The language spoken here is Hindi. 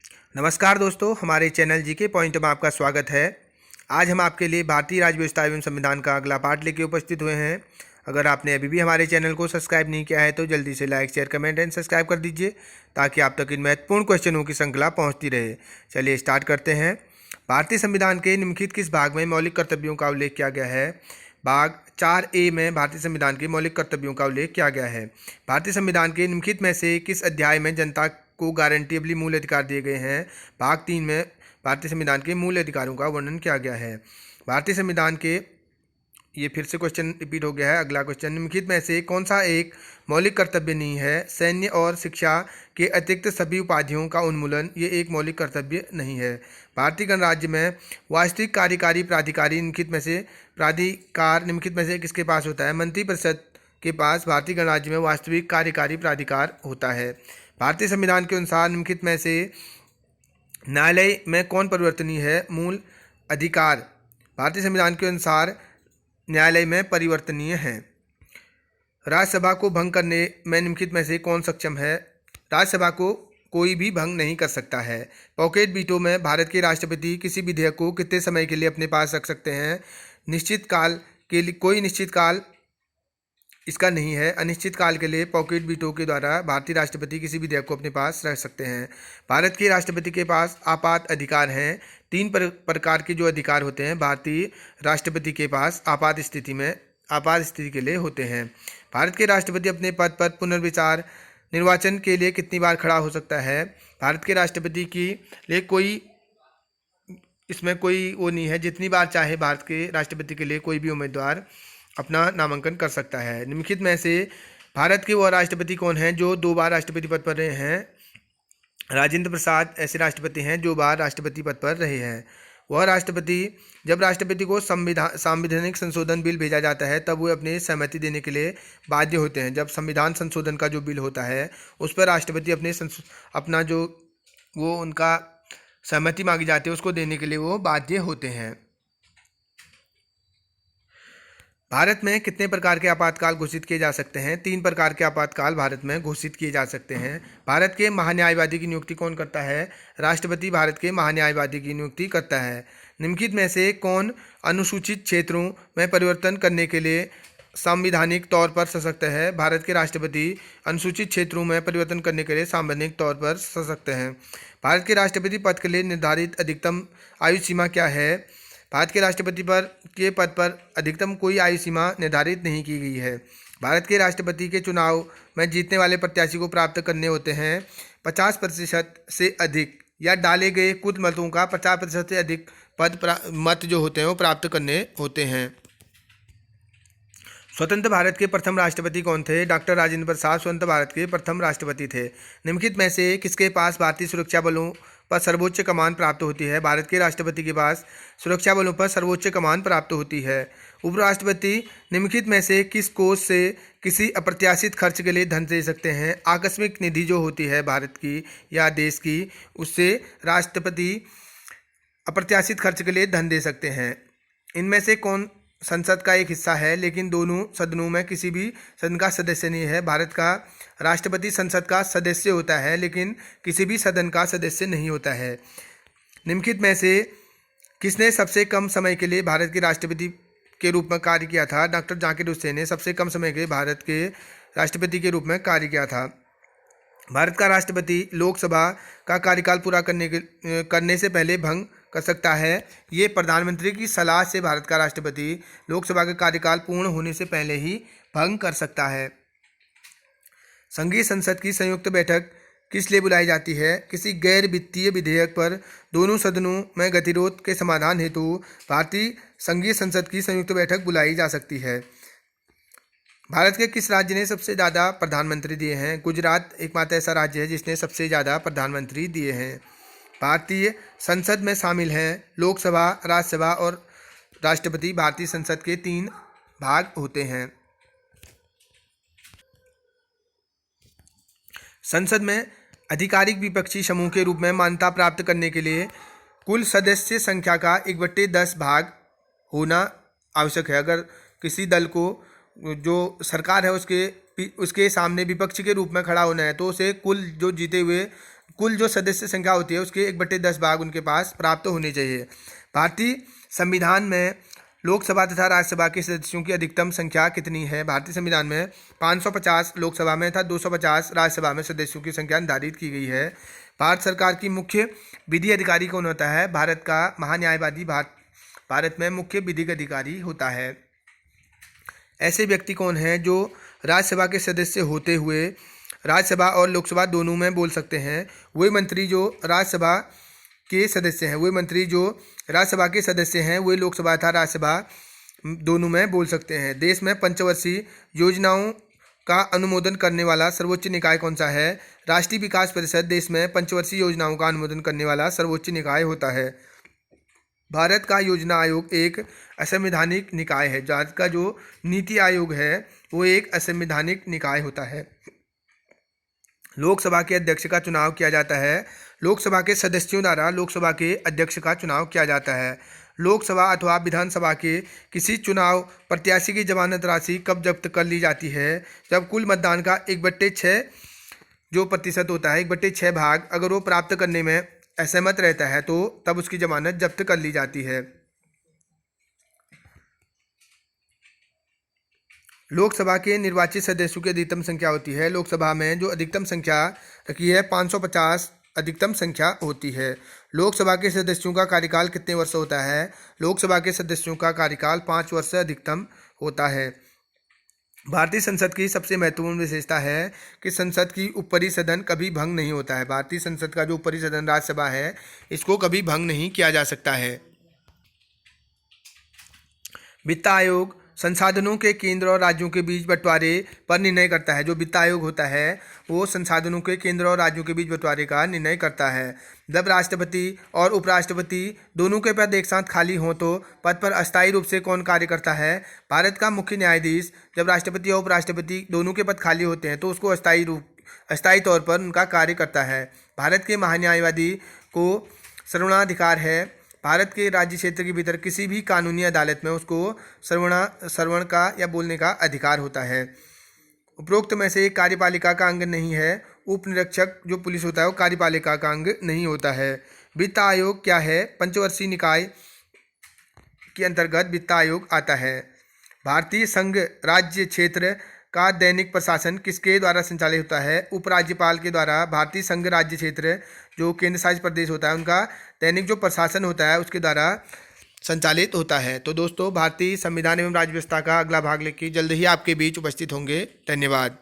नमस्कार दोस्तों, हमारे चैनल जीके पॉइंट में आपका स्वागत है। आज हम आपके लिए भारतीय राज्य व्यवस्था एवं संविधान का अगला पार्ट लेके उपस्थित हुए हैं। अगर आपने अभी भी हमारे चैनल को सब्सक्राइब नहीं किया है तो जल्दी से like, share, comment and subscribe कर दीजिए ताकि आप तक इन महत्वपूर्ण क्वेश्चनों की श्रृंखला पहुँचती रहे। चलिए स्टार्ट करते हैं। भारतीय संविधान के निम्नलिखित किस भाग में मौलिक कर्तव्यों का उल्लेख किया गया है? भाग 4A में भारतीय संविधान के मौलिक कर्तव्यों का उल्लेख किया गया है। भारतीय संविधान के निम्नलिखित में से किस अध्याय में जनता को गारंटीबली मूल अधिकार दिए गए हैं? भाग 3 में भारतीय संविधान के मूल अधिकारों का वर्णन किया गया है। भारतीय संविधान के ये फिर से क्वेश्चन रिपीट हो गया है। अगला क्वेश्चन, निम्नलिखित में से कौन सा एक मौलिक कर्तव्य नहीं है? सैन्य और शिक्षा के अतिरिक्त सभी उपाधियों का उन्मूलन ये एक मौलिक कर्तव्य नहीं है। भारतीय गणराज्य में वास्तविक कार्यकारी प्राधिकारी निम्नलिखित में से प्राधिकार निम्नलिखित में से किसके पास होता है? मंत्रिपरिषद के पास भारतीय गणराज्य में वास्तविक कार्यकारी प्राधिकार होता है। भारतीय संविधान के अनुसार निम्नलिखित में से न्यायालय में कौन परिवर्तनीय है? मूल अधिकार भारतीय संविधान के अनुसार न्यायालय में परिवर्तनीय है। राज्यसभा को भंग करने में निम्नलिखित में से कौन सक्षम है? राज्यसभा को कोई भी भंग नहीं कर सकता है। पॉकेट वीटो में भारत के राष्ट्रपति किसी विधेयक को कितने समय के लिए अपने पास रख सकते हैं? निश्चित काल के लिए कोई निश्चित काल इसका नहीं है। अनिश्चित काल के लिए पॉकेट वीटो के द्वारा भारतीय राष्ट्रपति किसी विधेयक को अपने पास रख सकते हैं। भारत के राष्ट्रपति के पास आपात अधिकार हैं। तीन प्रकार के जो अधिकार होते हैं भारतीय राष्ट्रपति के पास आपात स्थिति के लिए होते हैं। भारत के राष्ट्रपति अपने पद पर पुनर्विचार निर्वाचन के लिए कितनी बार खड़ा हो सकता है? भारत के राष्ट्रपति की लिए इसमें कोई वो नहीं है, जितनी बार चाहे भारत के राष्ट्रपति के लिए कोई भी उम्मीदवार अपना नामांकन कर सकता है। निम्नलिखित में से भारत के वह राष्ट्रपति कौन हैं जो 2 बार राष्ट्रपति पद पर रहे हैं? राजेंद्र प्रसाद ऐसे राष्ट्रपति हैं जो बार राष्ट्रपति पद पर रहे हैं। वह राष्ट्रपति जब राष्ट्रपति को संवैधानिक संशोधन बिल भेजा जाता है तब वे अपनी सहमति देने के लिए बाध्य होते हैं। जब संविधान संशोधन का जो बिल होता है उस पर राष्ट्रपति अपना जो वो उनका सहमति मांगी जाती है उसको देने के लिए वो बाध्य होते हैं। भारत में कितने प्रकार के आपातकाल घोषित किए जा सकते हैं? 3 प्रकार के आपातकाल भारत में घोषित किए जा सकते हैं। भारत के महान्यायवादी की नियुक्ति कौन करता है? राष्ट्रपति भारत के महान्यायवादी की नियुक्ति करता है। निम्नलिखित में से कौन अनुसूचित क्षेत्रों में परिवर्तन करने के लिए संवैधानिक तौर पर सशक्त है? भारत के राष्ट्रपति अनुसूचित क्षेत्रों में परिवर्तन करने के लिए संवैधानिक तौर पर सशक्त हैं। भारत के राष्ट्रपति पद के लिए निर्धारित अधिकतम आयु सीमा क्या है? भारत के राष्ट्रपति के पद पर अधिकतम कोई आयु सीमा निर्धारित नहीं की गई है। भारत के राष्ट्रपति के चुनाव में जीतने वाले प्रत्याशी को प्राप्त करने होते हैं 50% से अधिक या डाले गए कुल मतों का 50% से अधिक मत जो होते हैं वो प्राप्त करने होते हैं। स्वतंत्र भारत के प्रथम राष्ट्रपति कौन थे? डॉक्टर राजेंद्र प्रसाद स्वतंत्र भारत के प्रथम राष्ट्रपति थे। निम्नलिखित में से किसके पास भारतीय सुरक्षा बलों पर सर्वोच्च कमान प्राप्त होती है? भारत के राष्ट्रपति के पास सुरक्षा बलों पर सर्वोच्च कमान प्राप्त होती है। उपराष्ट्रपति निम्नलिखित में से किस कोष से किसी अप्रत्याशित खर्च के लिए धन दे सकते हैं? आकस्मिक निधि जो होती है भारत की या देश की, उससे राष्ट्रपति अप्रत्याशित खर्च के लिए धन दे सकते हैं। इनमें से कौन संसद का एक हिस्सा है लेकिन दोनों सदनों में किसी भी सदन का सदस्य नहीं है? भारत का राष्ट्रपति संसद का सदस्य होता है लेकिन किसी भी सदन का सदस्य नहीं होता है। निम्नलिखित में से किसने सबसे कम समय के लिए भारत के राष्ट्रपति के रूप में कार्य किया था? डॉक्टर जाकिर हुसैन ने सबसे कम समय के लिए भारत के राष्ट्रपति के रूप में कार्य किया था। भारत का राष्ट्रपति लोकसभा का कार्यकाल पूरा करने से पहले भंग कर सकता है। ये प्रधानमंत्री की सलाह से भारत का राष्ट्रपति लोकसभा का कार्यकाल पूर्ण होने से पहले ही भंग कर सकता है। संघीय संसद की संयुक्त बैठक किस लिए बुलाई जाती है? किसी गैर वित्तीय विधेयक पर दोनों सदनों में गतिरोध के समाधान हेतु भारतीय संघीय संसद की संयुक्त बैठक बुलाई जा सकती है। भारत के किस राज्य ने सबसे ज़्यादा प्रधानमंत्री दिए हैं? गुजरात एकमात्र ऐसा राज्य है जिसने सबसे ज़्यादा प्रधानमंत्री दिए हैं। भारतीय संसद में शामिल हैं लोकसभा, राज्यसभा और राष्ट्रपति। भारतीय संसद के 3 भाग होते हैं। संसद में आधिकारिक विपक्षी समूह के रूप में मान्यता प्राप्त करने के लिए कुल सदस्य संख्या का 1/10 भाग होना आवश्यक है। अगर किसी दल को जो सरकार है उसके सामने विपक्ष के रूप में खड़ा होना है तो उसे कुल जो जीते हुए कुल जो सदस्य संख्या होती है उसके 1/10 भाग उनके पास प्राप्त होने चाहिए। भारतीय संविधान में लोकसभा तथा राज्यसभा के सदस्यों की अधिकतम संख्या कितनी है? भारतीय संविधान में 550 लोकसभा में तथा 250 राज्यसभा में सदस्यों की संख्या निर्धारित की गई है। भारत सरकार की मुख्य विधि अधिकारी कौन होता है? भारत का महान्यायवादी भारत में मुख्य विधिक अधिकारी होता है। ऐसे व्यक्ति कौन हैं जो राज्यसभा के सदस्य होते हुए राज्यसभा और लोकसभा दोनों में बोल सकते हैं? वही मंत्री जो राज्यसभा के सदस्य हैं, वे लोकसभा तथा राज्यसभा दोनों में बोल सकते हैं। देश में पंचवर्षीय योजनाओं का अनुमोदन करने वाला सर्वोच्च निकाय कौन सा है? राष्ट्रीय विकास परिषद देश में पंचवर्षीय योजनाओं का अनुमोदन करने वाला सर्वोच्च निकाय होता है। भारत का योजना आयोग एक असंवैधानिक निकाय है। भारत का जो नीति आयोग है वो एक असंवैधानिक निकाय होता है। लोकसभा के अध्यक्ष का चुनाव किया जाता है। लोकसभा के सदस्यों द्वारा लोकसभा के अध्यक्ष का चुनाव किया जाता है। लोकसभा अथवा विधानसभा के किसी चुनाव प्रत्याशी की जमानत राशि कब जब्त कर ली जाती है? जब कुल मतदान का 1/6 जो प्रतिशत होता है, 1/6 भाग अगर वो प्राप्त करने में असहमत रहता है तो तब उसकी जमानत जब्त कर ली जाती है। लोकसभा के निर्वाचित सदस्यों की अधिकतम संख्या होती है। लोकसभा में जो अधिकतम संख्या रखी है 550 अधिकतम संख्या होती है। लोकसभा के सदस्यों का कार्यकाल कितने वर्ष होता है? लोकसभा के सदस्यों का कार्यकाल 5 वर्ष से अधिकतम होता है। भारतीय संसद की सबसे महत्वपूर्ण विशेषता है कि संसद की ऊपरी सदन कभी भंग नहीं होता है। भारतीय संसद का जो ऊपरी सदन राज्यसभा है इसको कभी भंग नहीं किया जा सकता है। वित्त आयोग संसाधनों के केंद्र और राज्यों के बीच बंटवारे पर निर्णय करता है। जो वित्त आयोग होता है वो संसाधनों के केंद्र और राज्यों के बीच बंटवारे का निर्णय करता है। जब राष्ट्रपति और उपराष्ट्रपति दोनों के पद एक साथ खाली हों तो पद पर अस्थायी रूप से कौन कार्य करता है? भारत का मुख्य न्यायाधीश। जब राष्ट्रपति और उपराष्ट्रपति दोनों के पद खाली होते हैं तो उसको अस्थायी तौर पर उनका कार्य करता है। भारत के महान्यायवादी को सर्वनाधिकार है। भारत के राज्य क्षेत्र के भीतर किसी भी कानूनी अदालत में उसको श्रवण का या बोलने का अधिकार होता है। उपरोक्त में से एक कार्यपालिका का अंग नहीं है। उप निरीक्षक जो पुलिस होता है वो कार्यपालिका का अंग नहीं होता है। वित्त आयोग क्या है? पंचवर्षीय निकाय के अंतर्गत वित्त आयोग आता है। भारतीय संघ राज्य क्षेत्र का दैनिक प्रशासन किसके द्वारा संचालित होता है? उपराज्यपाल के द्वारा। भारतीय संघ राज्य क्षेत्र जो केंद्र शासित प्रदेश होता है उनका दैनिक जो प्रशासन होता है उसके द्वारा संचालित होता है। तो दोस्तों, भारतीय संविधान एवं राज्य व्यवस्था का अगला भाग लेकर जल्द ही आपके बीच उपस्थित होंगे। धन्यवाद।